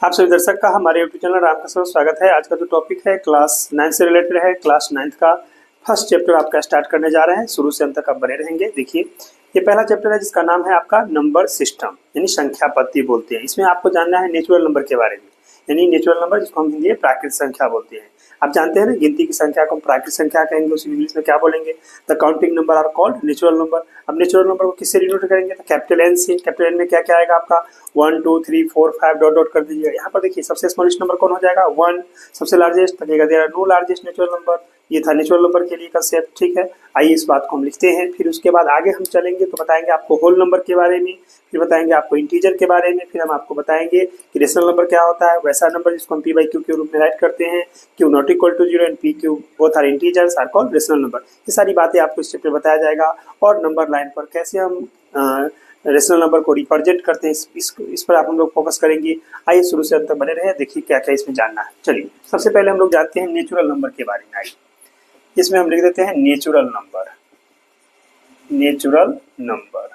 आप सभी दर्शक का हमारे यूट्यूब चैनल राम का स्वागत है। आज का जो टॉपिक है क्लास 9 से रिलेटेड है। क्लास 9 का फर्स्ट चैप्टर आपका स्टार्ट करने जा रहे हैं। शुरू से अंत तक आप बने रहेंगे। देखिए, ये पहला चैप्टर है जिसका नाम है आपका नंबर सिस्टम, यानी संख्या पद्धति बोलते हैं। इसमें आपको जानना है नेचुरल नंबर के बारे में, यानी नेचुरल नंबर जिसको हम हिंदी में प्राकृतिक संख्या बोलते हैं। आप जानते हैं ना, गिनती की संख्या को हम प्राकृतिक संख्या कहेंगे, उसी इंग्लिश में क्या बोलेंगे? The counting number are called natural number. अब नेचुरल नंबर को किससे डिनोट करेंगे? तो कैपिटल एन से। कैपिटल एन में क्या क्या आएगा आपका? 1 2 3 4 5 डॉट डॉट कर दीजिएगा। यहाँ पर देखिए, सबसे स्मॉलेस्ट नंबर कौन हो जाएगा? 1। सबसे लार्जेस्ट लगेगा, there are no largest natural number. ये था नेचुरल नंबर के लिए कंसेप्ट, ठीक है। आइए इस बात को हम लिखते हैं, फिर उसके बाद आगे हम चलेंगे तो बताएंगे आपको होल नंबर के बारे में, फिर बताएंगे आपको इंटीजर के बारे में, फिर हम आपको बताएंगे कि रेशनल नंबर क्या होता है, वैसा नंबर जिसको हम पी बाई क्यू के रूप में राइट करते हैं। Q not equal to 0 and p q both are integers are called rational number. ये सारी बातें आपको इस चैप्टर में बताया जाएगा। और नंबर लाइन पर कैसे हम रेशनल नंबर को रिप्रेजेंट करते हैं, इस पर आप हम लोग फोकस करेंगे। आइए शुरू से अंत तक बने रहे, देखिए क्या क्या इसमें जानना है। चलिए, सबसे पहले हम लोग जानते हैं नेचुरल नंबर के बारे में। आइए इसमें हम लिख देते हैं नेचुरल नंबर। नेचुरल नंबर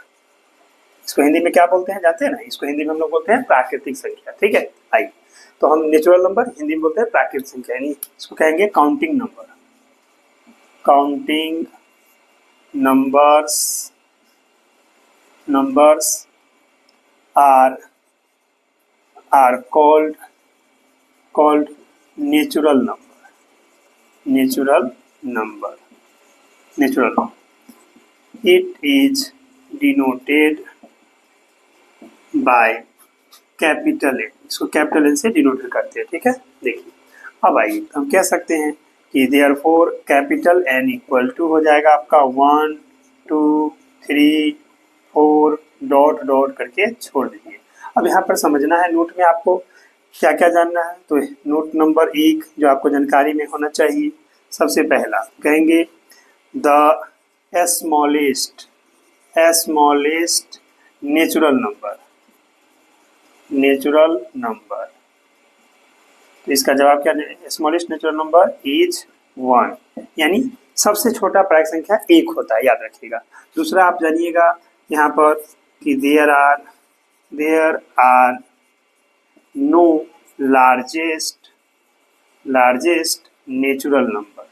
इसको हिंदी में क्या बोलते हैं जानते हैं ना? इसको हिंदी में हम लोग बोलते हैं प्राकृतिक संख्या, ठीक है। आइए, तो हम नेचुरल नंबर हिंदी में बोलते हैं प्राकृतिक संख्या, यानी इसको कहेंगे counting number. Counting numbers are called natural number. It is denoted by capital N। इसको कैपिटल एन से डिनोट करते हैं, ठीक है। देखिए, अब आइए हम कह सकते हैं कि therefore capital N equal to हो जाएगा आपका 1 2 3 4 डॉट डॉट करके छोड़ दीजिए। अब यहाँ पर समझना है, नोट में आपको क्या क्या जानना है। तो नोट नंबर 1 जो आपको जानकारी में होना चाहिए, सबसे पहला कहेंगे द स्मॉलेस्ट नेचुरल नंबर। तो इसका जवाब क्या है? स्मॉलेस्ट नेचुरल नंबर इज 1, यानी सबसे छोटा प्राकृतिक संख्या 1 होता है, याद रखिएगा। दूसरा आप जानिएगा यहाँ पर कि there are no largest natural number.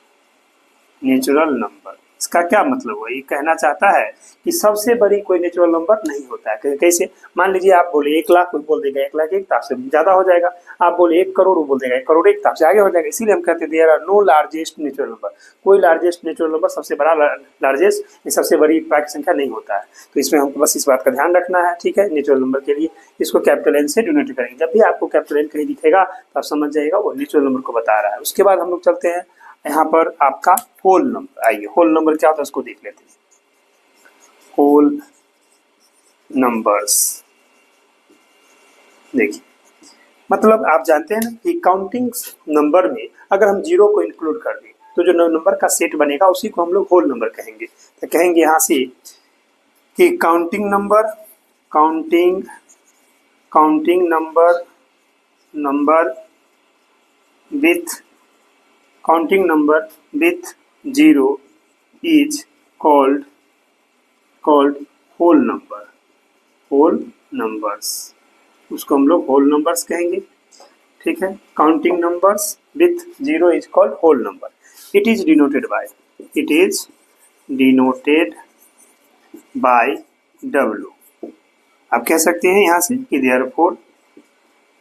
इसका क्या मतलब हुआ? ये कहना चाहता है कि सबसे बड़ी कोई नेचुरल नंबर नहीं होता है। कैसे? मान लीजिए आप बोले 1 लाख, कोई बोल देगा 1 लाख 1, तो आपसे ज़्यादा हो जाएगा। आप बोले 1 करोड़, वो बोल देगा 1 करोड़ 1, तो आपसे आगे हो जाएगा। इसीलिए हम कहते हैं there are no largest natural number. कोई लार्जेस्ट नेचुरल नंबर, सबसे बड़ा लार्जेस्ट, ये सबसे बड़ी प्राकृतिक संख्या नहीं होता है। तो इसमें हमको बस इस बात का ध्यान रखना है, ठीक है। नेचुरल नंबर के लिए इसको कैपिटल एन से डिनोट करेंगे। जब भी आपको कैपिटल एन कहीं दिखेगा तो आप समझ जाइएगा वो नेचुरल नंबर को बता रहा है। उसके बाद हम लोग चलते हैं यहाँ पर आपका होल नंबर। आइए, होल नंबर क्या होता है उसको देख लेते हैं। होल नंबर्स, देखिए, मतलब आप जानते हैं ना कि काउंटिंग नंबर में अगर हम 0 को इंक्लूड कर दें तो जो नंबर का सेट बनेगा उसी को हम लोग होल नंबर कहेंगे। तो कहेंगे यहाँ से कि counting number with 0 is called whole numbers. उसको हम लोग होल नंबर्स कहेंगे, ठीक है। Counting numbers with 0 is called whole number. It is denoted by W। आप कह सकते हैं यहाँ से कि देयरफॉर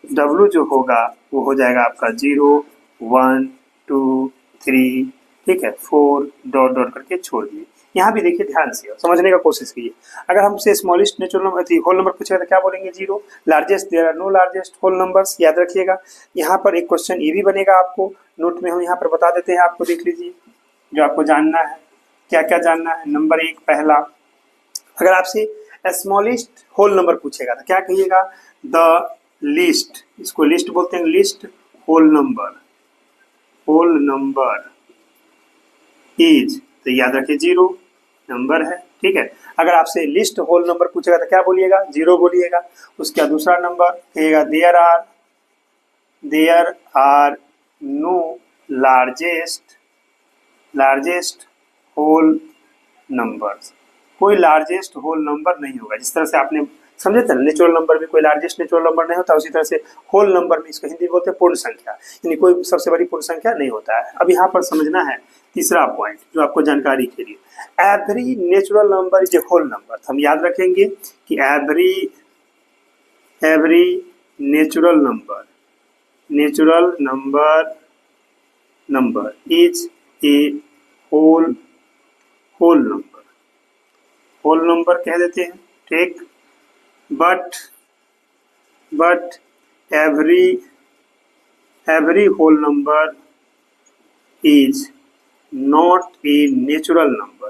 W जो होगा वो हो जाएगा आपका 0 1 2 3, ठीक है, 4 डॉट डॉट करके छोड़ दिए। यहाँ भी देखिए, ध्यान से समझने का कोशिश कीजिए। अगर हमसे smallest natural number whole number पूछेगा तो क्या बोलेंगे? 0। Largest, there are no largest whole numbers, याद रखिएगा। यहाँ पर एक क्वेश्चन ये भी बनेगा आपको नोट में, हम यहाँ पर बता देते हैं आपको, देख लीजिए जो आपको जानना है। क्या क्या जानना है? नंबर 1 पहला, अगर आपसे स्मॉलेस्ट होल नंबर पूछेगा तो क्या कहिएगा? द लिस्ट, इसको लिस्ट बोलते हैं, लिस्ट होल नंबर इज, तो याद रखिए 0 नंबर है, ठीक है। अगर आपसे लिस्ट होल नंबर पूछेगा तो क्या बोलिएगा? 0 बोलिएगा। उसका दूसरा नंबर कहिएगा there are no largest whole numbers. कोई लार्जेस्ट होल नंबर नहीं होगा। जिस तरह से आपने समझे थे ना। नेचुरल नंबर में कोई लार्जेस्ट नेचुरल नंबर नहीं होता, उसी तरह से होल नंबर में इसको हिंदी में बोलते हैं पूर्ण संख्या, यानी कोई सबसे बड़ी पूर्ण संख्या नहीं होता है। अब यहाँ पर समझना है तीसरा पॉइंट जो आपको जानकारी के लिए, every natural number is a whole number. हम याद रखेंगे कि every natural number is a whole number कह देते हैं, ठीक। But every whole number is not a natural number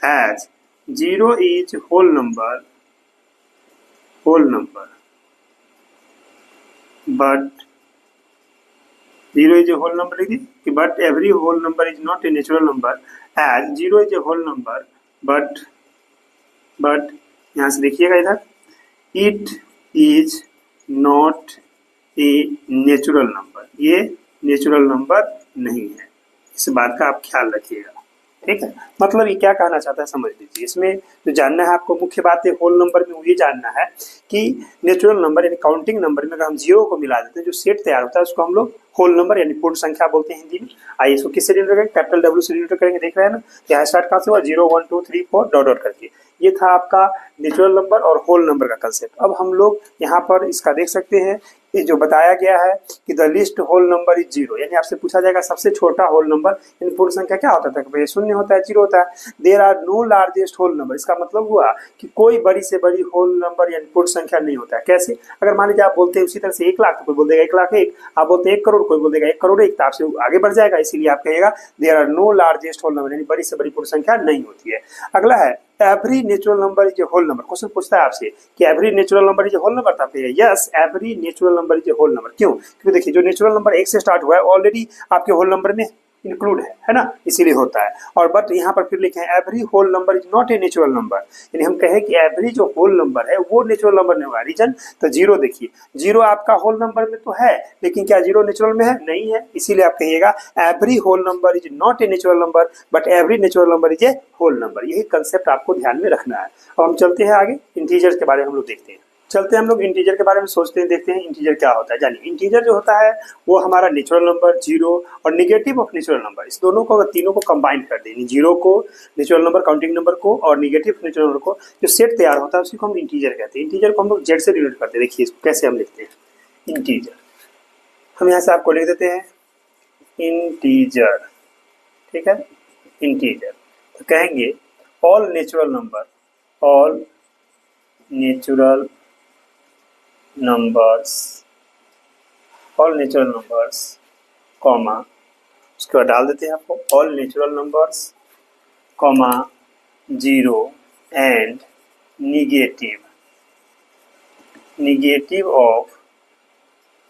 as zero is whole number but zero is a whole number लिखिए कि but every whole number is not a natural number as zero is a whole number but यहाँ से देखिएगा इधर, it is not a natural number, ये natural number नहीं है। इस बात का आप ख्याल रखिएगा, ठीक है। मतलब ये क्या कहना चाहता है समझ लीजिए। इसमें जो जानना है आपको मुख्य बात है होल नंबर में, वो ये जानना है कि नेचुरल नंबर यानी काउंटिंग नंबर में अगर हम जीरो को मिला देते हैं, जो सेट तैयार होता है उसको हम लोग होल नंबर यानी पूर्ण संख्या बोलते हैं हिंदी में। आइए इसको किससे डिनोट करेंगे, कैपिटल डब्ल्यू से डिनोट करेंगे, देख रहे हैं ना। यहाँ स्टार्ट कहाँ से हुआ, 0 1 2 3 4 डॉट डॉट करके। ये था आपका नेचुरल नंबर और होल नंबर का कंसेप्ट। अब हम लोग यहाँ पर इसका देख सकते हैं, ये जो बताया गया है कि the list whole number is zero, यानी आपसे पूछा जाएगा सबसे छोटा होल नंबर यानी पूर्ण संख्या क्या होता है, भैया शून्य होता है, जीरो होता है। There are no largest whole number, इसका मतलब हुआ कि कोई बड़ी से बड़ी होल नंबर यानी पूर्ण संख्या नहीं होता है। कैसे, अगर मान लीजिए आप बोलते हैं उसी तरह से 1 लाख तो कोई बोल देगा 1 लाख 1, आप बोलते हैं 1 करोड़ कोई बोल देगा 1 करोड़ 1, तो आपसे आगे बढ़ जाएगा। इसीलिए आप कहिएगा there are no largest whole number, यानी बड़ी से बड़ी पूर्ण संख्या नहीं होती है। अगला है every natural number is a whole number. Question पूछता है आपसे कि every natural number is a whole number, तो आप कहिएगा yes every natural number is a whole number. क्यों, क्योंकि देखिए जो नेचुरल नंबर 1 से स्टार्ट हुआ है ऑलरेडी आपके होल नंबर में इंक्लूड है ना, इसीलिए होता है। और बट यहाँ पर फिर लिखे हैं every whole number is not a natural number, यानी हम कहें कि एवरी जो होल नंबर है वो नेचुरल नंबर नहीं होगा। रीजन, तो जीरो देखिए, जीरो आपका होल नंबर में तो है, लेकिन क्या जीरो नेचुरल में है, नहीं है। इसीलिए आप कहिएगा every whole number is not a natural number but every natural number is a whole number. यही कंसेप्ट आपको ध्यान में रखना है। अब हम चलते हैं आगे, इंटीजर्स के बारे में हम लोग देखते हैं। चलते हैं हम लोग इंटीजर के बारे में सोचते हैं, देखते हैं इंटीजर क्या होता है। जानिए इंटीजर जो होता है वो हमारा नेचुरल नंबर, जीरो और निगेटिव ऑफ नेचुरल नंबर, इस दोनों को, तीनों को कंबाइन कर दें, जीरो को, नेचुरल नंबर काउंटिंग नंबर को और निगेटिव नेचुरल नंबर को, जो सेट तैयार होता है उसी को हम इंटीजर कहते हैं। इंटीजर को हम लोग जेड से डिनोट करते हैं। देखिए इसको कैसे हम लिखते हैं इंटीजर, हम यहाँ से आपको लिख देते हैं इंटीजर, ठीक है। इंटीजर तो कहेंगे all natural number, all natural numbers, all natural numbers comma, उसके बाद डाल देते हैं आपको all natural numbers comma zero and negative of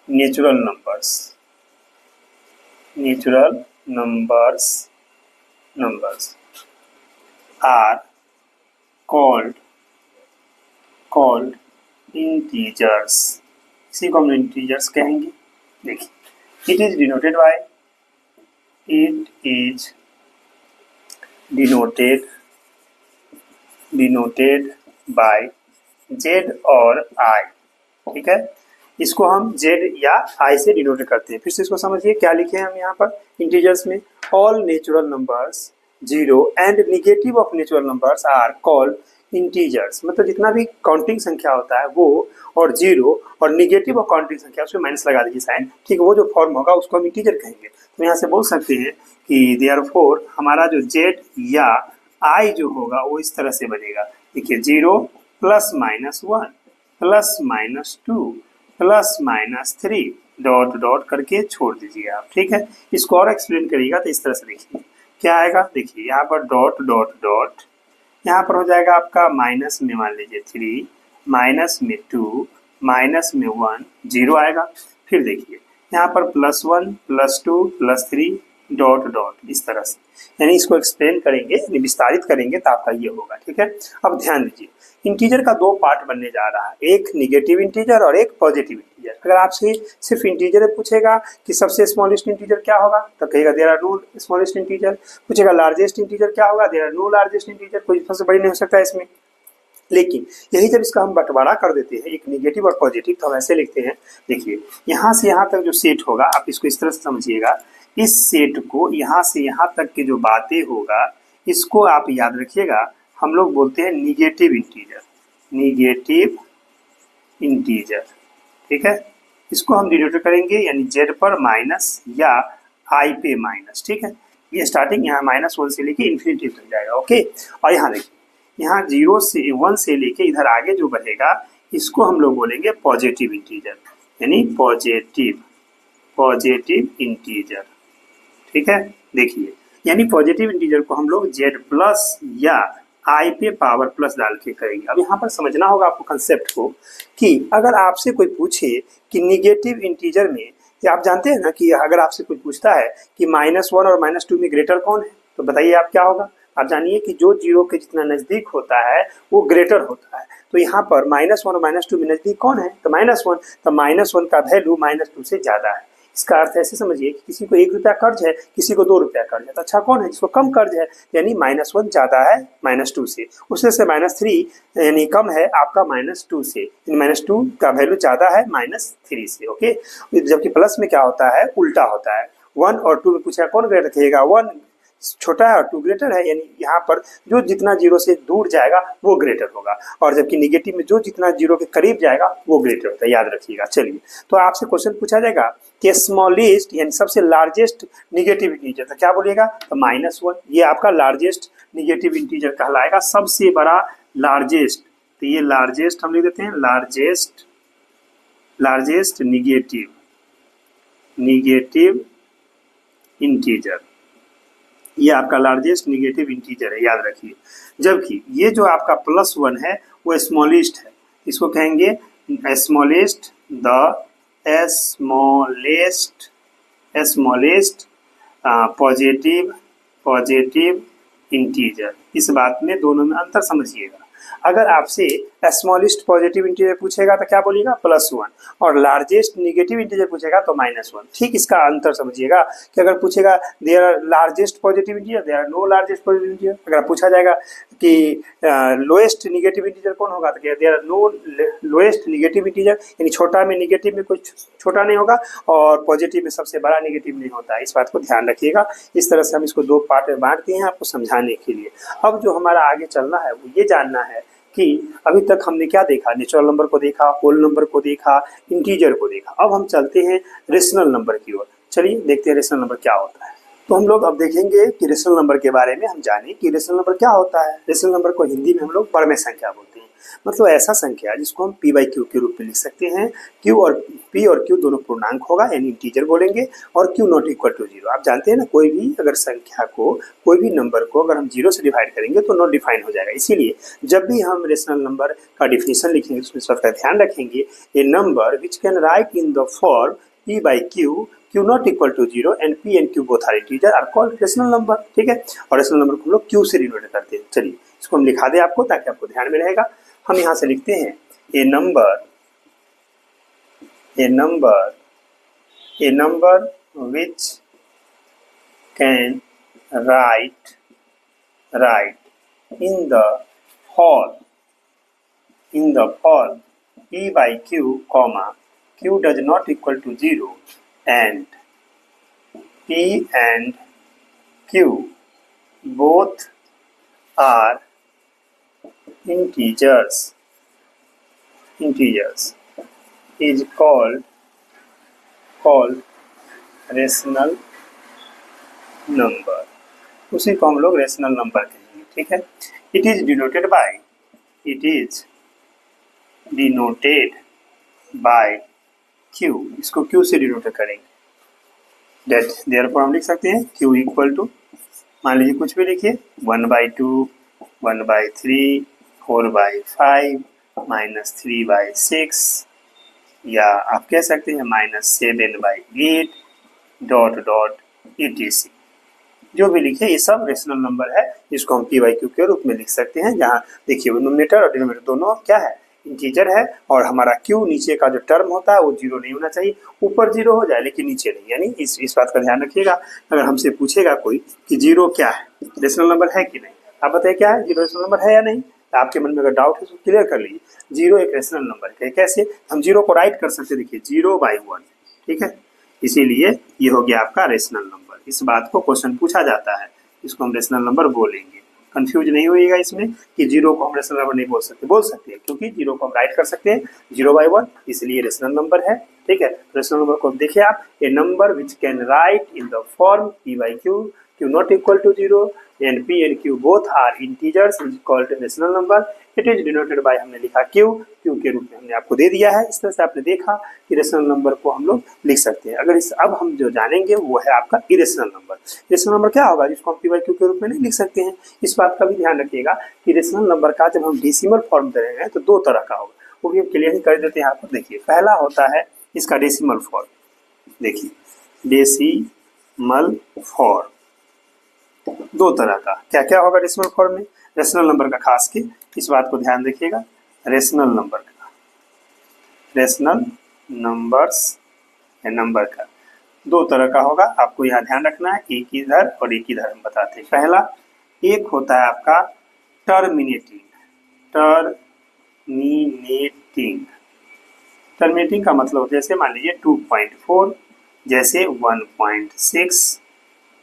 natural numbers are called integers. इसी को हम इंटीजर्स कहेंगे। देखिए it is denoted by Z और आई, ठीक है। इसको हम जेड या आई से डिनोट करते हैं। फिर से इसको समझिए क्या लिखे हैं हम यहाँ पर इंटीजर्स में, all natural numbers zero and negative of natural numbers are called integers. मतलब जितना भी काउंटिंग संख्या होता है वो, और जीरो और निगेटिव और काउंटिंग संख्या उसमें माइनस लगा दीजिए साइन, ठीक है। वो जो फॉर्म होगा उसको हम इंटीजर कहेंगे। तो यहाँ से बोल सकते हैं कि देयरफॉर हमारा जो जेड या आई जो होगा वो इस तरह से बनेगा। देखिए 0 plus minus 1 plus minus 2 plus minus 3 dot dot करके छोड़ दीजिए आप, ठीक है। इसको और एक्सप्लेन करिएगा तो इस तरह से देखिए क्या आएगा। देखिए यहाँ पर डॉट डॉट डॉट, यहाँ पर हो जाएगा आपका माइनस में मान लीजिए 3, माइनस में 2, माइनस में 1, 0 आएगा। फिर देखिए यहाँ पर +1 +2 +3 डॉट डॉट, इस तरह से, यानी इसको एक्सप्लेन करेंगे, विस्तारित करेंगे तो आपका ये होगा, ठीक है। अब ध्यान दीजिए इंटीजर का 2 पार्ट बनने जा रहा है, एक निगेटिव इंटीजर और एक पॉजिटिव इंटीजर। इंटीजर। अगर आपसे सिर्फ इंटीजर पूछेगा कि सबसे स्मॉलेस्ट इंटीजर क्या होगा, तो कहेगा there are no smallest integer. पूछेगा लार्जेस्ट इंटीजर क्या होगा, there are no largest integer, कोई सबसे बड़ी नहीं हो सकता इसमें। लेकिन यही जब इसका हम बंटवारा कर देते हैं, एक निगेटिव और पॉजिटिव, तो हम ऐसे लिखते हैं, देखिए यहाँ से यहाँ तक जो सेट होगा, आप इसको इस तरह से समझिएगा, इस सेट को यहाँ से यहाँ तक की जो बातें होगा, इसको आप याद रखिएगा, हम लोग बोलते हैं निगेटिव इंटीजर, निगेटिव इंटीजर, ठीक है। इसको हम डिनोट करेंगे यानी z पर माइनस या i पे माइनस, ठीक है। ये स्टार्टिंग यहाँ -1 से लेके इन्फिनिटी तक जाएगा, ओके। और यहाँ देखिए, यहाँ 0 से 1 से लेके इधर आगे जो बढ़ेगा, इसको हम लोग बोलेंगे पॉजिटिव इंटीजर, यानी पॉजिटिव इंटीजर, ठीक है। देखिए, यानी पॉजिटिव इंटीजर को हम लोग z प्लस या i पे पावर प्लस डाल के करेंगे। अब यहाँ पर समझना होगा आपको कंसेप्ट को, कि अगर आपसे कोई पूछे कि निगेटिव इंटीजर में, या आप जानते हैं ना कि अगर आपसे कोई पूछता है कि -1 और -2 में ग्रेटर कौन है, तो बताइए आप क्या होगा। आप जानिए कि जो 0 के जितना नज़दीक होता है वो ग्रेटर होता है। तो यहाँ पर -1 और -2 में नज़दीक कौन है, तो -1, तो -1 का वैल्यू -2 से ज़्यादा है। इसका अर्थ ऐसे समझिए कि किसी को 1 रुपया कर्ज है, किसी को 2 रुपया कर्ज है, तो अच्छा कौन है, जिसको कम कर्ज है, यानी -1 ज़्यादा है -2 से, उससे -3 यानी कम है आपका -2 से, -2 का वैल्यू ज़्यादा है -3 से, ओके। जबकि प्लस में क्या होता है, उल्टा होता है। 1 और 2 में पूछा कौन ग्रेटर रखिएगा, 1 छोटा है और 2 ग्रेटर है, यानी यहाँ पर जो जितना 0 से दूर जाएगा वो ग्रेटर होगा, और जबकि निगेटिव में जो जितना 0 के करीब जाएगा वो ग्रेटर होता है, याद रखिएगा। चलिए, तो आपसे क्वेश्चन पूछा जाएगा कि स्मॉलेस्ट यानी सबसे लार्जेस्ट निगेटिव इंटीजर, तो क्या बोलिएगा, तो -1, ये आपका लार्जेस्ट निगेटिव इंटीजर कहलाएगा, सबसे बड़ा लार्जेस्ट। तो ये लार्जेस्ट हम लिख देते हैं, लार्जेस्ट निगेटिव इंटीजर, ये आपका लार्जेस्ट निगेटिव इंटीजर है, याद रखिए। जबकि ये जो आपका +1 है वो स्मॉलेस्ट है, इसको कहेंगे स्मॉलेस्ट, स्मॉलेस्ट पॉजिटिव इंटीजर। इस बात में दोनों में अंतर समझिएगा। अगर आपसे स्मॉलेस्ट पॉजिटिव इंटीजर पूछेगा तो क्या बोलिएगा, +1, और लार्जेस्ट निगेटिव इंटीजर पूछेगा तो -1। ठीक इसका अंतर समझिएगा कि अगर पूछेगा there are largest positive integer, there are no largest positive integer. अगर पूछा जाएगा कि लोएस्ट निगेटिव इंटीजर कौन होगा, तो there are no lowest negative integer, यानी छोटा में निगेटिव में कोई छोटा नहीं होगा और पॉजिटिव में सबसे बड़ा निगेटिव नहीं होता है। इस बात को ध्यान रखिएगा। इस तरह से हम इसको 2 पार्ट में बांट दिए हैं आपको समझाने के लिए। अब जो हमारा आगे चलना है वो ये जानना है कि अभी तक हमने क्या देखा, नेचुरल नंबर को देखा, होल नंबर को देखा, इंटीजर को देखा। अब हम चलते हैं रेशनल नंबर की ओर। चलिए देखते हैं रेशनल नंबर क्या होता है। तो हम लोग अब देखेंगे कि रेशनल नंबर के बारे में हम जाने कि रेशनल नंबर क्या होता है। रेशनल नंबर को हिंदी में हम लोग परमेय संख्या बोलते हैं, मतलब ऐसा संख्या जिसको हम p/q के रूप में लिख सकते हैं। p और q दोनों पूर्णांक होगा, यानी इंटीजर बोलेंगे, और q नॉट इक्वल टू 0। आप जानते हैं ना, कोई भी अगर संख्या को, कोई भी नंबर को अगर हम 0 से डिवाइड करेंगे तो नॉट डिफाइन हो जाएगा। इसीलिए जब भी हम रेशनल नंबर का डिफिनेशन लिखेंगे उसमें सबका ध्यान रखेंगे, a number which can write in the form p/q, q not equal to 0 and p and q both are integer are called rational number. ठीक है, और रेशनल नंबर को हम लोग q से डिनोट करते हैं। चलिए इसको हम लिखा दें आपको ताकि आपको ध्यान में रहेगा। हम यहाँ से लिखते हैं a number which can write in the form p/q, q does not equal to 0 and p and q both are integers is called rational number. उसी को हम लोग रेशनल नंबर कहेंगे। ठीक है, it is denoted bye q, इसको q से denote करेंगे। देयरफॉर हम लिख सकते हैं q इक्वल टू, मान लीजिए कुछ भी लिखिए, 1/2, 1/3, 4/5, -3/6, या आप कह सकते हैं -7/8 ... etc। जो भी लिखे ये सब रेशनल नंबर है, जिसको हम p/q के रूप में लिख सकते हैं। जहाँ देखिए न्यूमरेटर और डिनोमिनेटर दोनों क्या है, इंटीजर है और हमारा क्यू नीचे का जो टर्म होता है वो जीरो नहीं होना चाहिए, ऊपर जीरो हो जाए लेकिन नीचे नहीं, यानी इस बात का ध्यान रखिएगा। अगर हमसे पूछेगा कोई कि जीरो क्या है, रेशनल नंबर है कि नहीं, आप बताइए क्या है, जीरो रेशनल नंबर है या नहीं। आपके मन में अगर डाउट है तो क्लियर कर लीजिए, जीरो एक रेशनल नंबर है। कैसे हम जीरो को राइट कर सकते, देखिए 0/1, ठीक है, इसीलिए ये हो गया आपका रेशनल नंबर। इस बात को क्वेश्चन पूछा जाता है, इसको हम रेशनल नंबर बोलेंगे। कंफ्यूज नहीं होइएगा इसमें कि जीरो को हम रेशनल नंबर नहीं बोल सकते हैं, क्योंकि जीरो को हम राइट कर सकते हैं 0/1, इसलिए रेशनल नंबर है, ठीक है। रेशनल नंबर को देखिए आप, a number which can write in the form p/q, q not equal to zero and p and q both are integers is called rational number. It is denoted by, हमने लिखा q के रूप में हमने आपको दे दिया है। इस तरह से आपने देखा कि रेशनल नंबर को हम लोग लिख सकते हैं। अगर अब हम जो जानेंगे वो है आपका इरेशनल नंबर। रेशनल नंबर क्या होगा जिसको हम p/q के रूप में नहीं लिख सकते हैं। इस बात का भी ध्यान रखिएगा कि रेशनल नंबर का जब हम डेसिमल फॉर्म दे रहे हैं तो दो तरह का होगा, वो भी हम क्लियर ही कर देते हैं यहाँ पर। देखिए पहला होता है इसका डेसिमल फॉर्म, देखिए डेसिमल फॉर्म दो तरह का, क्या क्या होगा डेसिमल फॉर्म में, रेशनल नंबर का खास के इस बात को ध्यान रखिएगा। रेशनल नंबर का, रेशनल नंबर का दो तरह का होगा, आपको यहाँ ध्यान रखना है, एक इधर और एक इधर हम बताते हैं। पहला एक होता है आपका टर्मिनेटिंग, टर्मिनेटिंग का मतलब जैसे मान लीजिए 2.4, जैसे 1.6,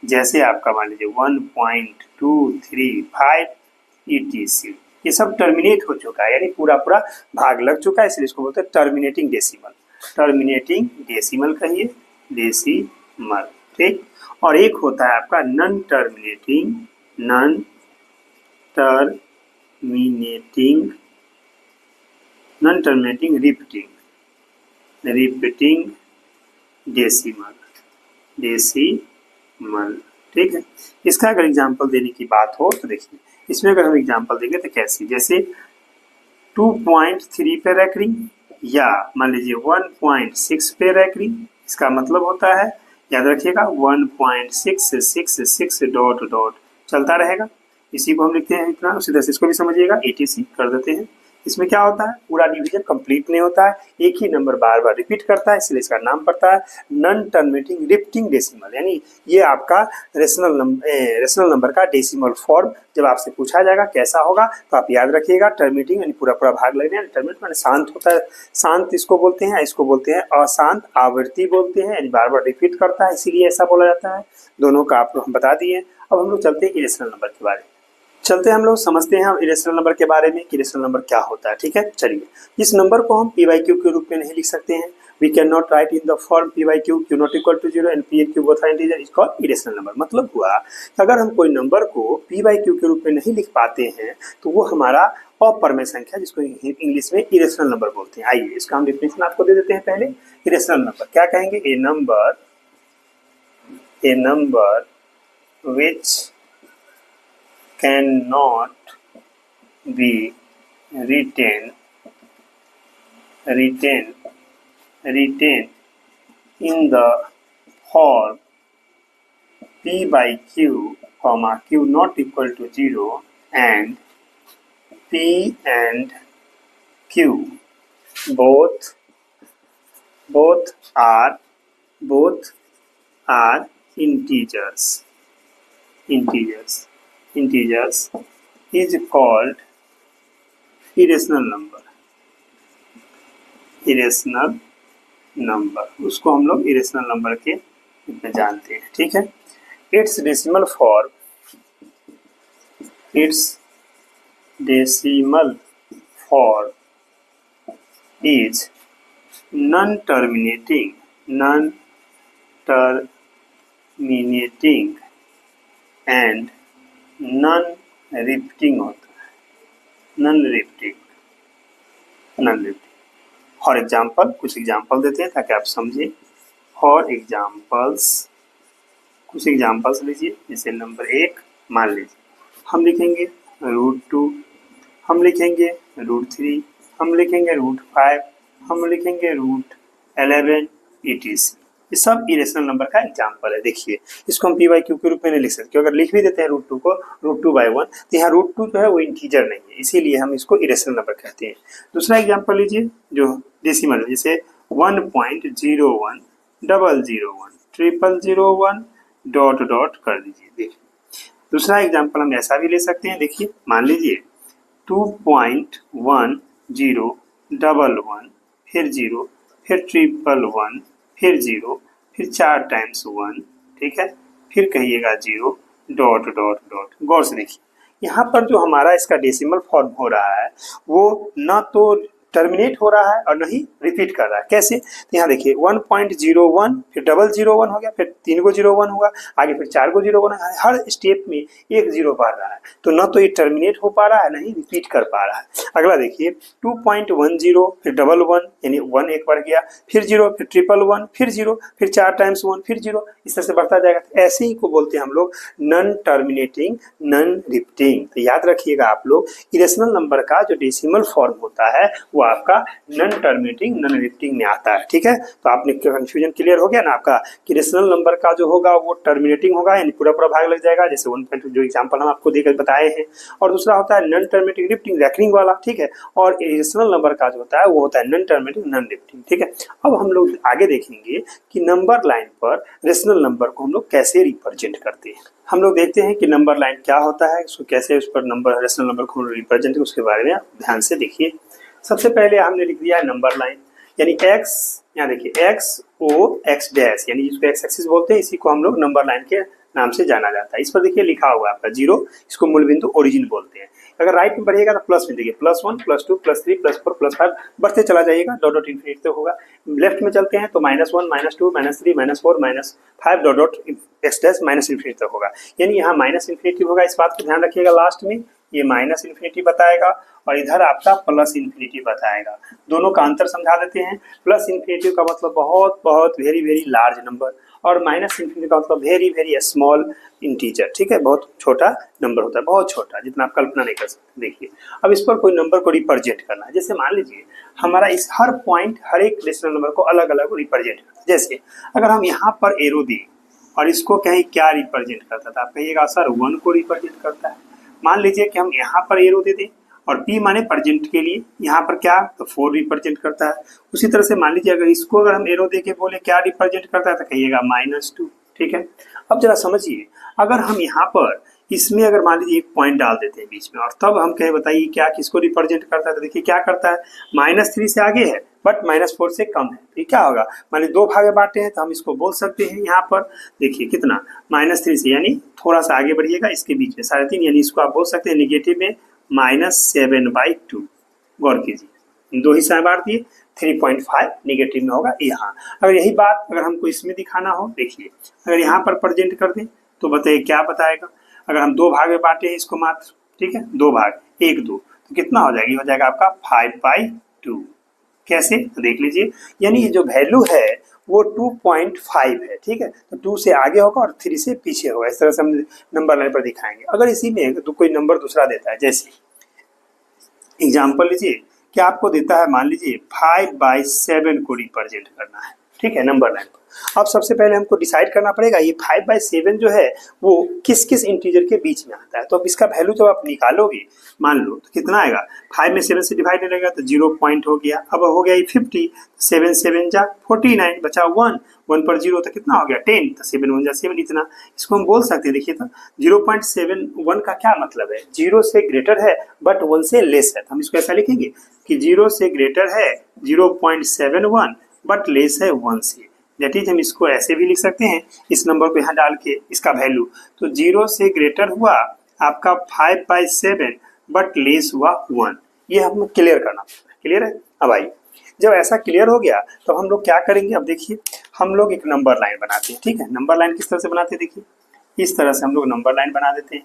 जैसे आपका मान लीजिए 1.235 etc, ये सब टर्मिनेट हो चुका है, यानी पूरा भाग लग चुका है, इसलिए इसको बोलते हैं टर्मिनेटिंग डेसिमल। टर्मिनेटिंग डेसिमल कहिए, डेसिमल, ठीक। और एक होता है आपका नॉन टर्मिनेटिंग रिपीटिंग डेसिमल, ठीक है। इसका अगर एग्जांपल देने की बात हो तो देखिए इसमें अगर हम एग्जांपल देंगे तो कैसे, जैसे 2.3 पे रैकरिंग या मान लीजिए 1.6 पे रैकरिंग, इसका मतलब होता है याद रखिएगा 1.666 डॉट डॉट चलता रहेगा, इसी को हम लिखते हैं इतना। उसी तरह से इसको भी समझिएगा, etc कर देते हैं। इसमें क्या होता है, पूरा डिवीजन कंप्लीट नहीं होता है, एक ही नंबर बार बार रिपीट करता है, इसलिए इसका नाम पड़ता है नॉन टर्मिनेटिंग रिपीटिंग डेसिमल। यानी ये आपका रेशनल नंबर का डेसिमल फॉर्म जब आपसे पूछा जाएगा कैसा होगा तो आप याद रखिएगा टर्मिनेटिंग यानी पूरा भाग लगने, टर्मिनेट माने शांत होता है, शांत इसको बोलते हैं, इसको बोलते हैं अशांत आवृत्ति बोलते हैं, यानी बार बार रिपीट करता है, इसीलिए ऐसा बोला जाता है। दोनों का आपको हम बता दिए। अब हम लोग चलते हैं इरेशनल नंबर के बारे में, चलते हैं हम लोग समझते हैं हम इरेशनल नंबर के बारे में कि इरेशनल नंबर क्या होता है, ठीक है। चलिए, इस नंबर को हम p/q के रूप में नहीं लिख सकते हैं, we can not write in the form p/q, q not equal to 0 and p and q both are integer, is called irrational number. मतलब हुआ कि अगर हम कोई नंबर को p/q के रूप में नहीं लिख पाते हैं तो वो हमारा अपरमेय संख्या, जिसको इंग्लिश में इरेशनल नंबर बोलते हैं। आइए इसका हम डेफिनेशन आपको दे देते हैं। पहले इरेशनल नंबर क्या कहेंगे, a number which cannot be written in the form p/q, q not equal to 0 and p and q both are integers is called irrational number, उसको हम लोग irrational number के रूप में जानते हैं, ठीक है। its decimal form is non-terminating and non-repeating होता है, non-repeating। फॉर एग्जाम्पल कुछ एग्जाम्पल देते हैं ताकि आप समझें। फॉर एग्जाम्पल्स कुछ एग्जाम्पल्स लीजिए, जैसे नंबर 1 मान लीजिए हम लिखेंगे √2, हम लिखेंगे √3, हम लिखेंगे √5, हम लिखेंगे √11 etc। ये सब इरेशनल नंबर का एग्जाम्पल है। देखिए इसको हम p/q के रूप में नहीं लिख सकते, अगर लिख भी देते हैं √2 को √2/1, तो यहाँ √2 जो है वो इंटीजर नहीं है, इसीलिए हम इसको इरेशनल नंबर कहते हैं। दूसरा एग्जाम्पल लीजिए जो डेसिमल, जैसे 1.01001001001 डॉट कर दीजिए। देखिए दूसरा एग्जाम्पल हम ऐसा भी ले सकते हैं। देखिए मान लीजिए 2.1011 फिर 0 फिर 111 फिर 0 फिर 4 टाइम्स 1, ठीक है, फिर कहिएगा 0 डॉट। गौर से देखिए यहाँ पर जो हमारा इसका डेसिमल फॉर्म हो रहा है वो ना तो टर्मिनेट हो रहा है और नहीं रिपीट कर रहा है। कैसे? तो यहाँ देखिए 1.01 फिर 001 हो गया, फिर 3 को 01 होगा, आगे फिर 4 को 01 है, हर स्टेप में एक 0 बढ़ रहा है, तो न तो ये टर्मिनेट हो पा रहा है नहीं रिपीट कर पा रहा है। अगला देखिए 2.10 फिर 11 यानी 1 एक बढ़ गया, फिर 0 फिर 111 फिर 0 फिर 4 टाइम्स 1 फिर 0, इस तरह से बढ़ता जाएगा। तो ऐसे ही को बोलते हैं हम लोग नॉन टर्मिनेटिंग नॉन रिपीटिंग। तो याद रखिएगा आप लोग, इरेशनल नंबर का जो डेसिमल फॉर्म होता है वो आपका नॉन टर्मिनेटिंग नॉन रिपीटिंग में आता है। ठीक है, तो आपने कंफ्यूजन क्लियर हो गया ना आपका कि रेशनल नंबर का जो होगा वो टर्मिनेटिंग होगा, यानी पूरा भाग लग जाएगा, जैसे 1.2 जो एग्जांपल हम आपको देकर बताए हैं। और दूसरा होता है नॉन टर्मिनेटिंग रिपीटिंग रैकरिंग वाला। ठीक है, और रेशनल नंबर का जो होता है वो होता है नॉन टर्मिनेटिंग नॉन रिपीटिंग। ठीक है, अब हम लोग आगे देखेंगे कि नंबर लाइन पर रेशनल नंबर को हम लोग कैसे रिप्रेजेंट करते हैं। हम लोग देखते हैं कि नंबर लाइन क्या होता है, उसको कैसे उस पर नंबर रेशनल नंबर को रिप्रेजेंट, उसके बारे में ध्यान से देखिए। सबसे पहले हमने लिख दिया है नंबर लाइन, यानी x, यहाँ देखिए x o x डैश, यानी जिसको x एक्सिस बोलते हैं, इसी को हम लोग नंबर लाइन के नाम से जाना जाता है। इस पर देखिए लिखा हुआ है आपका 0, इसको मूल बिंदु ओरिजिन बोलते हैं। अगर राइट में बढ़िएगा तो प्लस में देखिए +1 +2 +3 +4 +5 बढ़ते चला जाइएगा, डॉट इन्फिनिटी तक होगा। लेफ्ट में चलते हैं तो -1 -2 -3 -4 -5 डॉट x डैश -इन्फिनिटी तक होगा, यानी यहाँ -इन्फिनिटी होगा। इस बात को ध्यान रखिएगा, लास्ट में ये -इन्फिनिटी बताएगा और इधर आपका +इन्फिनिटी बताएगा। दोनों का अंतर समझा देते हैं। +इन्फिनिटी का मतलब बहुत बहुत वेरी लार्ज नंबर, और -इन्फिनिटी का मतलब वेरी स्मॉल इंटीजर। ठीक है, बहुत छोटा नंबर होता है, बहुत छोटा, जितना आप कल्पना नहीं कर सकते। देखिए अब इस पर कोई नंबर को रिप्रेजेंट करना है, जैसे मान लीजिए हमारा इस हर पॉइंट हर एक रेशनल नंबर को अलग अलग रिप्रेजेंट करना है। जैसे अगर हम यहाँ पर एरो दें और इसको कहीं क्या रिप्रेजेंट करता था, आप कहिएगा सर 1 को रिप्रेजेंट करता है। मान लीजिए कि हम यहाँ पर एरो दे दें और P माने प्रेजेंट के लिए, यहाँ पर क्या तो 4 रिप्रेजेंट करता है। उसी तरह से मान लीजिए अगर इसको अगर हम एरो दे के बोले क्या रिप्रेजेंट करता है तो कहिएगा -2। ठीक है, अब जरा समझिए, अगर हम यहाँ पर इसमें अगर मान लीजिए एक पॉइंट डाल देते हैं बीच में और तब हम कहे बताइए क्या किसको रिप्रेजेंट करता है, तो देखिए क्या करता है, -3 से आगे है बट -4 से कम है। तो क्या होगा, मान लीजिए 2 भाग में बांटे हैं तो हम इसको बोल सकते हैं यहाँ पर देखिए कितना -3 से, यानी थोड़ा सा आगे बढ़िएगा इसके बीच में 3.5, यानी इसको आप बोल सकते हैं निगेटिव में -7/2। गौर कीजिए 2 हिस्सा में बांट दिए, 3.5 निगेटिव में होगा यहाँ। अगर यही बात अगर हमको इसमें दिखाना हो, देखिए अगर यहाँ पर प्रेजेंट कर दें तो बताइए क्या बताएगा। अगर हम 2 भाग में बांटे हैं इसको मात्र, ठीक है, 2 भाग 1 2, तो कितना हो जाएगी, हो जाएगा आपका 5/2। कैसे, तो देख लीजिए, यानी ये जो वैल्यू है वो 2.5 है। ठीक है, तो 2 से आगे होगा और 3 से पीछे होगा। इस तरह से हम नंबर लाइन पर दिखाएंगे। अगर इसी में तो कोई नंबर दूसरा देता है, जैसे एग्जांपल लीजिए कि आपको देता है मान लीजिए 5/7 को रिप्रेजेंट करना है। ठीक है, नंबर लाइन पर अब सबसे पहले हमको डिसाइड करना पड़ेगा ये 5/7 जो है वो किस किस इंटीजर के बीच में आता है। तो अब इसका वैल्यू जब आप निकालोगे मान लो तो कितना आएगा, 5 में 7 से डिवाइड नहीं लगेगा तो 0 पॉइंट हो गया। अब हो गया ये 50, 7 7 जा 49, बचा 1 पर 0 तो कितना हो गया 10, तो 7 1 जा 7, इतना। इसको हम बोल सकते हैं, देखिए तो 0.71 का क्या मतलब है, 0 से ग्रेटर है बट 1 से लेस है। तो हम इसको ऐसा लिखेंगे कि 0 से ग्रेटर है 0.71 बट लेस है 1 से। दैट इज हम इसको ऐसे भी लिख सकते हैं, इस नंबर को यहाँ डाल के इसका वैल्यू, तो 0 से ग्रेटर हुआ आपका 5/7 बट लेस हुआ 1। ये हम क्लियर करना पड़ता है। क्लियर है। अब आइए, जब ऐसा क्लियर हो गया तो हम लोग क्या करेंगे, अब देखिए हम लोग एक नंबर लाइन बनाते हैं। ठीक है, नंबर लाइन किस तरह से बनाते हैं, देखिए इस तरह से हम लोग नंबर लाइन बना देते हैं।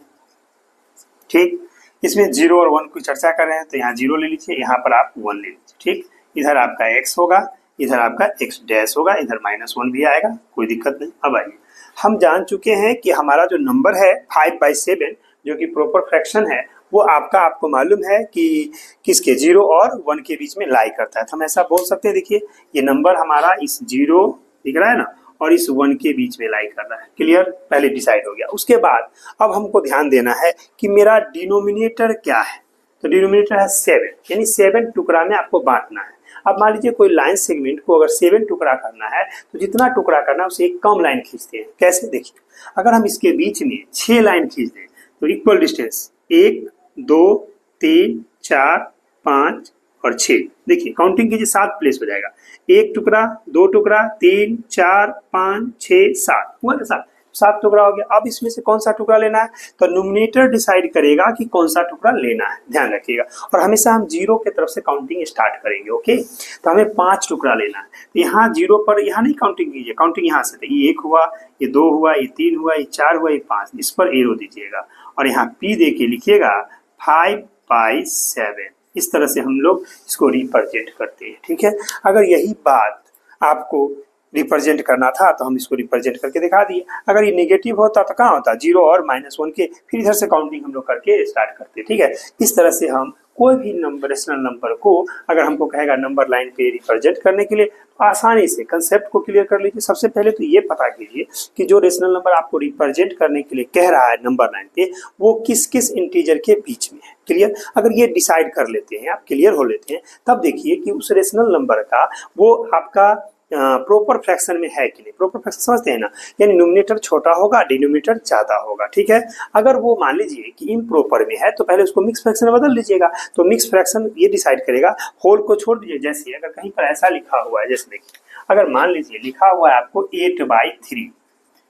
ठीक, इसमें 0 और 1 की चर्चा कर रहे हैं तो यहाँ 0 ले लीजिए, यहाँ पर आप 1 ले लीजिए। ठीक, इधर आपका x होगा, इधर आपका x डैश होगा, इधर -1 भी आएगा, कोई दिक्कत नहीं। अब आइए, हम जान चुके हैं कि हमारा जो नंबर है 5/7 जो कि प्रॉपर फ्रैक्शन है वो आपको मालूम है कि किसके 0 और 1 के बीच में लाई करता है। तो हम ऐसा बोल सकते हैं, देखिए ये नंबर हमारा इस 0 दिख रहा है ना, और इस 1 के बीच में लाई करना है। क्लियर, पहले डिसाइड हो गया। उसके बाद अब हमको ध्यान देना है कि मेरा डिनोमिनेटर क्या है। तो डिनोमिनेटर है 7, यानी 7 टुकड़ा में आपको बांटना है। अब मान लीजिए कोई लाइन सेगमेंट को अगर 7 टुकड़ा करना है तो जितना टुकड़ा करना है उसे एक कम लाइन खींचते हैं। कैसे, देखिए, अगर हम इसके बीच में 6 लाइन खींच दें तो इक्वल डिस्टेंस 1 2 3 4 5 और 6, देखिए काउंटिंग कीजिए, 7 प्लेस हो जाएगा। 1 टुकड़ा, 2 टुकड़ा, 3 4 5 6 7, हुआ ना 7 टुकड़ा हो गया। अब इसमें से कौन सा टुकड़ा लेना है, तो न्यूमरेटर डिसाइड करेगा कि कौन सा टुकड़ा लेना है, ध्यान रखिएगा। और हमेशा हम 0 की तरफ से काउंटिंग स्टार्ट करेंगे। ओके, तो हमें 5 टुकड़ा लेना है। तो यहाँ 0 पर यहाँ नहीं काउंटिंग कीजिए, काउंटिंग यहाँ से, ये 1 हुआ, ये 2 हुआ, ये 3 हुआ, ये 4 हुआ, ये 5, इस पर एरो दीजिएगा और यहाँ P दे के लिखिएगा 5/7। इस तरह से हम लोग इसको रिप्रेजेंट करते हैं। ठीक है, अगर यही बात आपको रिप्रेजेंट करना था तो हम इसको रिप्रेजेंट करके दिखा दिए। अगर ये नेगेटिव होता तो कहाँ होता, 0 और -1 के, फिर इधर से काउंटिंग हम लोग करके स्टार्ट करते। ठीक है, इस तरह से हम कोई भी नंबर, रेशनल नंबर को अगर हमको कहेगा नंबर लाइन पे रिप्रेजेंट करने के लिए तो आसानी से कंसेप्ट को क्लियर कर लीजिए। सबसे पहले तो ये पता कीजिए कि जो रेशनल नंबर आपको रिप्रेजेंट करने के लिए कह रहा है नंबर लाइन पे, वो किस किस इंटीजर के बीच में है। क्लियर, अगर ये डिसाइड कर लेते हैं, आप क्लियर हो लेते हैं, तब देखिए कि उस रेशनल नंबर का वो आपका प्रॉपर फ्रैक्शन में है कि नहीं। प्रॉपर फ्रैक्शन समझते हैं ना, यानी न्यूमरेटर छोटा होगा, डिनोमिनेटर ज्यादा होगा। ठीक है, अगर वो मान लीजिए कि इम्प्रॉपर में है तो पहले उसको मिक्स फ्रैक्शन में बदल लीजिएगा। तो मिक्स फ्रैक्शन ये डिसाइड करेगा, होल को छोड़ दीजिए। जैसे अगर कहीं पर ऐसा लिखा हुआ है, जैसे देखिए, अगर मान लीजिए लिखा हुआ है आपको 8/3,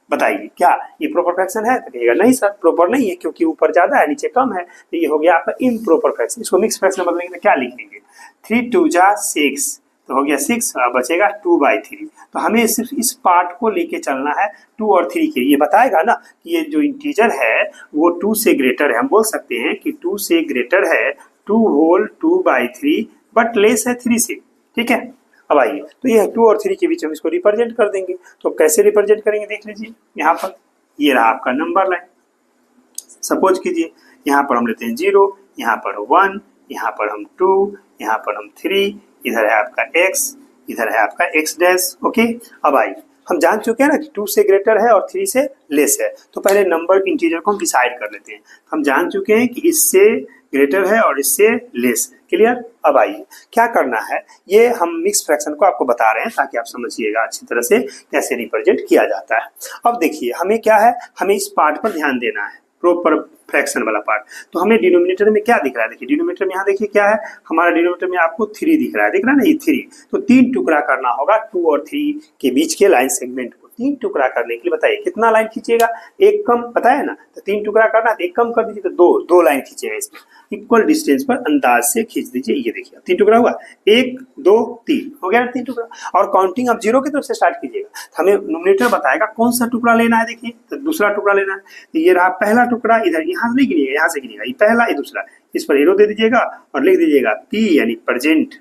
बताइए क्या ये प्रॉपर फ्रैक्शन है? तो कहिएगा नहीं सर, प्रॉपर नहीं है, क्योंकि ऊपर ज्यादा है नीचे कम है, तो ये हो गया आपका इम्प्रॉपर फ्रैक्शन। इसको मिक्स फ्रैक्शन में बदलेंगे तो क्या लिखेंगे, 3 2 जा 6, तो हो गया 6, बचेगा 2/3। तो हमें सिर्फ इस पार्ट को लेके चलना है 2 और 3 के। ये बताएगा ना कि ये जो इंटीजर है वो 2 से ग्रेटर है। हम बोल सकते हैं कि 2 से ग्रेटर है 2 होल 2/3 बट लेस है 3 से। ठीक है, अब आइए, तो ये 2 और 3 के बीच हम इसको रिप्रेजेंट कर देंगे। तो कैसे रिप्रेजेंट करेंगे देख लीजिए, यहाँ पर ये रहा आपका नंबर लाइन। सपोज कीजिए यहाँ पर हम लेते हैं 0, यहाँ पर 1, यहाँ पर हम 2, यहाँ पर हम 3, इधर है आपका x, इधर है आपका x डैश। ओके, अब आइए, हम जान चुके हैं ना कि 2 से ग्रेटर है और 3 से लेस है, तो पहले नंबर इंटीजर को हम डिसाइड कर लेते हैं। हम जान चुके हैं कि इससे ग्रेटर है और इससे लेस है। क्लियर, अब आइए क्या करना है, ये हम मिक्स फ्रैक्शन को आपको बता रहे हैं ताकि आप समझिएगा अच्छी तरह से कैसे रिप्रेजेंट किया जाता है। अब देखिए हमें क्या है, हमें इस पार्ट पर ध्यान देना है, प्रॉपर फ्रैक्शन वाला पार्ट। तो हमें डिनोमिनेटर में क्या दिख रहा है, देखिए डिनोमिनेटर में यहाँ देखिए क्या है, हमारा डिनोमिनेटर में आपको 3 दिख रहा है, दिख रहा है ना, ये 3। तो 3 टुकड़ा करना होगा 2 और 3 के बीच के लाइन सेगमेंट को। 3 टुकड़ा करने के लिए बताइए कितना लाइन खींचिएगा, एक कम पता है ना, तो 3 टुकड़ा करना है, एक कम कर दीजिए, तो दो लाइन खींचिएगा। इसमें इक्वल डिस्टेंस पर अंदाज से खींच दीजिए। ये देखिए 3 टुकड़ा हुआ, 1 2 3 हो गया ना 3 टुकड़ा। और काउंटिंग आप 0 की तरफ से स्टार्ट कीजिएगा। हमें न्यूमरेटर बताएगा कौन सा टुकड़ा लेना है, देखिए तो दूसरा टुकड़ा लेना है। तो ये रहा पहला टुकड़ा, इधर यहाँ से नहीं गिनिएगा, यहाँ से गिनिएगा, ये पहला ये दूसरा, इस पर एरो दे दीजिएगा और लिख दीजिएगा P यानी प्रेजेंट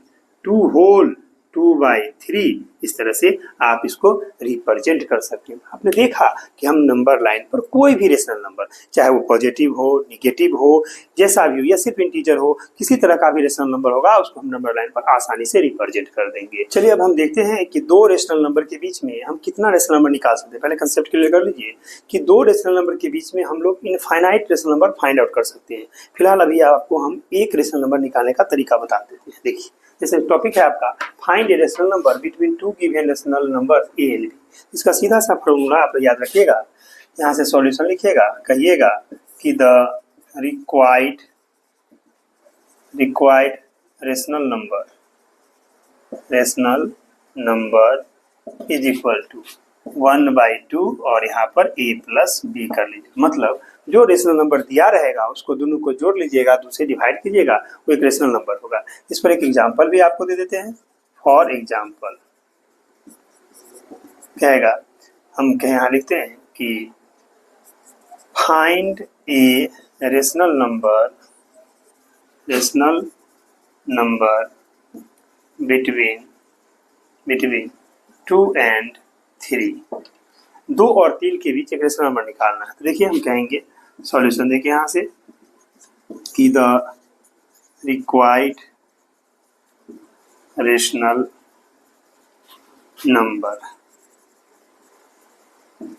2 होल 2/3। इस तरह से आप इसको रिप्रेजेंट कर सकते हैं। आपने देखा कि हम नंबर लाइन पर कोई भी रेशनल नंबर, चाहे वो पॉजिटिव हो निगेटिव हो जैसा भी हो या सिर्फ इंटीजर हो, किसी तरह का भी रेशनल नंबर होगा उसको हम नंबर लाइन पर आसानी से रिप्रेजेंट कर देंगे। चलिए अब हम देखते हैं कि 2 रेशनल नंबर के बीच में हम कितना रेशनल नंबर निकाल सकते हैं। पहले कंसेप्ट क्लियर कर लीजिए कि 2 रेशनल नंबर के बीच में हम लोग infinite rational number find out कर सकते हैं। फिलहाल अभी आपको हम एक रेशनल नंबर निकालने का तरीका बता देते हैं। देखिए जैसे टॉपिक है आपका find a rational number between 2 given rational number A and B. इसका सीधा सा फॉर्मूला आप याद रखिएगा, यहाँ से सॉल्यूशन लिखिएगा, कहिएगा कि the required rational number is equal to 1/2 और यहाँ पर a प्लस बी कर लीजिए। मतलब जो रेशनल नंबर दिया रहेगा उसको दोनों को जोड़ लीजिएगा, दूसरे डिवाइड कीजिएगा, वो एक रेशनल नंबर होगा। इस पर एक एग्जांपल भी आपको दे देते हैं। फॉर एग्जांपल कहेगा, हम यहाँ लिखते हैं कि find a rational number between 2 and 3, 2 और 3 के बीच एक रेशनल नंबर निकालना है। तो देखिए हम कहेंगे सॉल्यूशन देखिए यहाँ से कि the required rational number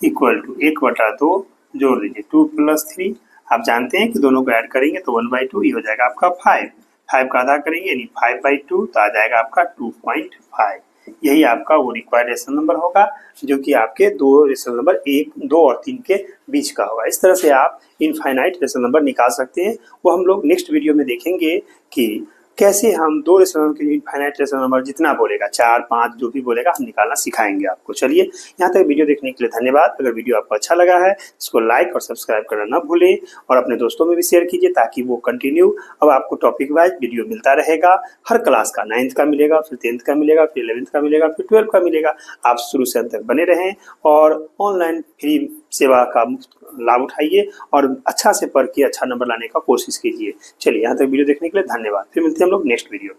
equal to 1/2 जोड़ दीजिए 2 + 3, आप जानते हैं कि दोनों को ऐड करेंगे तो 1/2, ये हो जाएगा आपका 5। 5 का आधा करेंगे यानी 5/2 तो आ जाएगा आपका 2.5। यही आपका वो रिक्वायर्ड रेशनल नंबर होगा जो कि आपके दो रेशनल नंबर 1, 2 और 3 के बीच का होगा। इस तरह से आप इनफाइनाइट रेशनल नंबर निकाल सकते हैं। वो हम लोग नेक्स्ट वीडियो में देखेंगे कि कैसे हम दो रेशनल नंबर के इनफाइनाइट रेशनल नंबर जितना बोलेगा 4, 5 जो भी बोलेगा हम निकालना सिखाएंगे आपको। चलिए यहाँ तक वीडियो देखने के लिए धन्यवाद। अगर वीडियो आपको अच्छा लगा है इसको लाइक और सब्सक्राइब करना ना भूलें और अपने दोस्तों में भी शेयर कीजिए ताकि वो कंटिन्यू अब आपको टॉपिक वाइज वीडियो मिलता रहेगा। हर क्लास का 9th का मिलेगा, फिर 10th का मिलेगा, फिर 11th का मिलेगा, फिर 12th का मिलेगा। आप शुरू से अंत तक बने रहें और ऑनलाइन फ्री सेवा का लाभ उठाइए और अच्छा से पढ़ के अच्छा नंबर लाने का कोशिश कीजिए। चलिए यहाँ तक वीडियो देखने के लिए धन्यवाद। फिर मिलते हैं हम लोग नेक्स्ट वीडियो।